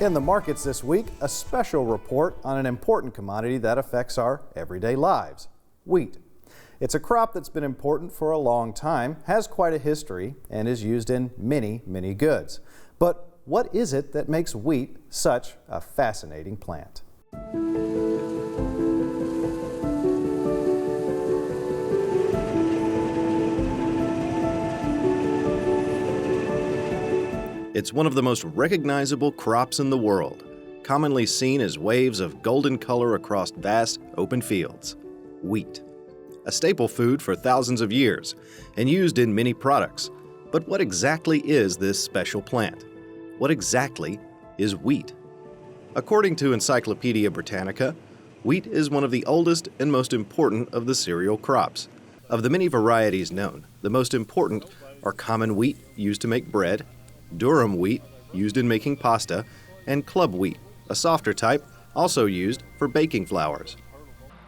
In the markets this week, a special report on an important commodity that affects our everyday lives, wheat. It's a crop that's been important for a long time, has quite a history, and is used in many goods. But what is it that makes wheat such a fascinating plant? It's one of the most recognizable crops in the world, commonly seen as waves of golden color across vast open fields. Wheat. A staple food for thousands of years and used in many products. But what exactly is this special plant? What exactly is wheat? According to Encyclopedia Britannica, wheat is one of the oldest and most important of the cereal crops. Of the many varieties known, the most important are common wheat used to make bread, durum wheat, used in making pasta, and club wheat, a softer type also used for baking flours.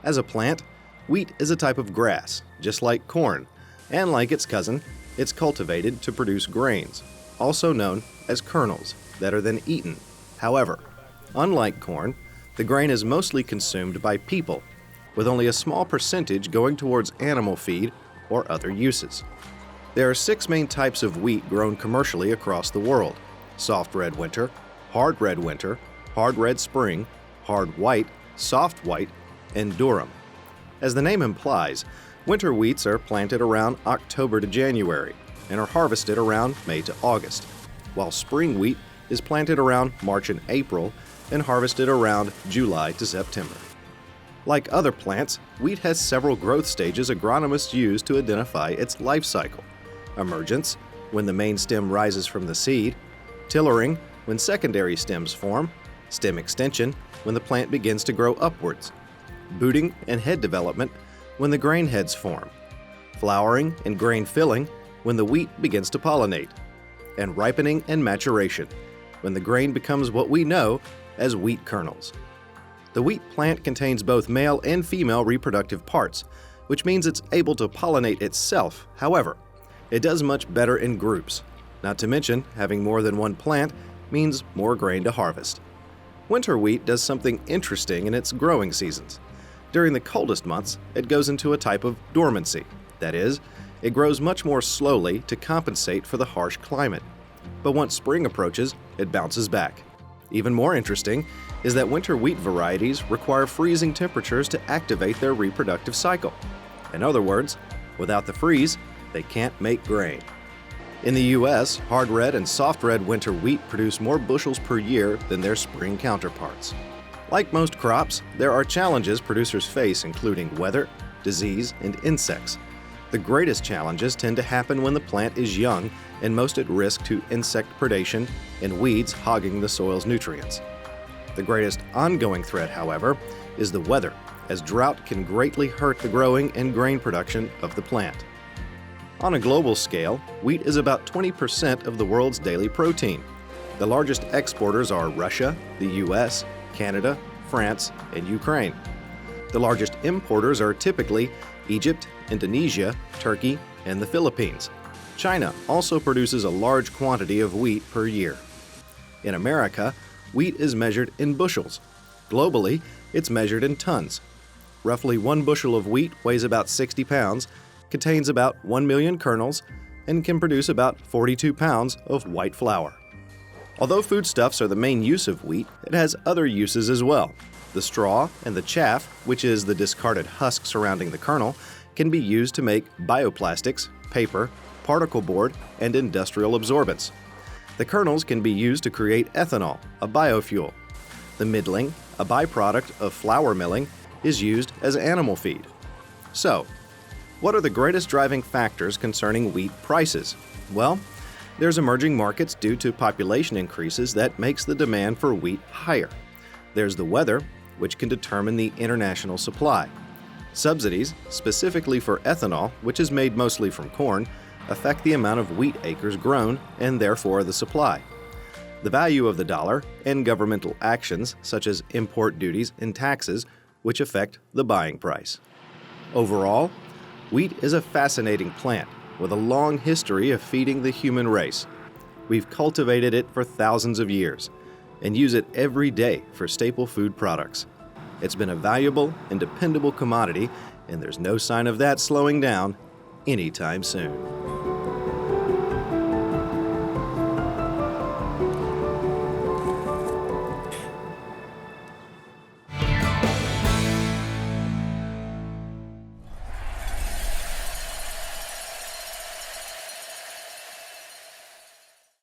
As a plant, wheat is a type of grass, just like corn, and like its cousin, it's cultivated to produce grains, also known as kernels, that are then eaten. However, unlike corn, the grain is mostly consumed by people, with only a small percentage going towards animal feed or other uses. There are 6 main types of wheat grown commercially across the world: soft red winter, hard red spring, hard white, soft white, and durum. As the name implies, winter wheats are planted around October to January and are harvested around May to August, while spring wheat is planted around March and April and harvested around July to September. Like other plants, wheat has several growth stages agronomists use to identify its life cycle. Emergence, when the main stem rises from the seed; tillering, when secondary stems form; stem extension, when the plant begins to grow upwards; booting and head development, when the grain heads form; flowering and grain filling, when the wheat begins to pollinate; and ripening and maturation, when the grain becomes what we know as wheat kernels. The wheat plant contains both male and female reproductive parts, which means it's able to pollinate itself. However, it does much better in groups. Not to mention, having more than one plant means more grain to harvest. Winter wheat does something interesting in its growing seasons. During the coldest months, it goes into a type of dormancy. That is, it grows much more slowly to compensate for the harsh climate. But once spring approaches, it bounces back. Even more interesting is that winter wheat varieties require freezing temperatures to activate their reproductive cycle. In other words, without the freeze, they can't make grain. In the U.S., hard red and soft red winter wheat produce more bushels per year than their spring counterparts. Like most crops, there are challenges producers face, including weather, disease, and insects. The greatest challenges tend to happen when the plant is young and most at risk to insect predation and weeds hogging the soil's nutrients. The greatest ongoing threat, however, is the weather, as drought can greatly hurt the growing and grain production of the plant. On a global scale, wheat is about 20% of the world's daily protein. The largest exporters are Russia, the U.S., Canada, France, and Ukraine. The largest importers are typically Egypt, Indonesia, Turkey, and the Philippines. China also produces a large quantity of wheat per year. In America, wheat is measured in bushels. Globally, it's measured in tons. Roughly 1 bushel of wheat weighs about 60 pounds, contains about 1 million kernels, and can produce about 42 pounds of white flour. Although foodstuffs are the main use of wheat, it has other uses as well. The straw and the chaff, which is the discarded husk surrounding the kernel, can be used to make bioplastics, paper, particle board, and industrial absorbents. The kernels can be used to create ethanol, a biofuel. The middling, a byproduct of flour milling, is used as animal feed. So, what are the greatest driving factors concerning wheat prices? Well, there's emerging markets due to population increases that makes the demand for wheat higher. There's the weather, which can determine the international supply. Subsidies, specifically for ethanol, which is made mostly from corn, affect the amount of wheat acres grown and therefore the supply. The value of the dollar and governmental actions such as import duties and taxes, which affect the buying price. Overall, wheat is a fascinating plant with a long history of feeding the human race. We've cultivated it for thousands of years. and use it every day for staple food products. It's been a valuable and dependable commodity, and there's no sign of that slowing down anytime soon.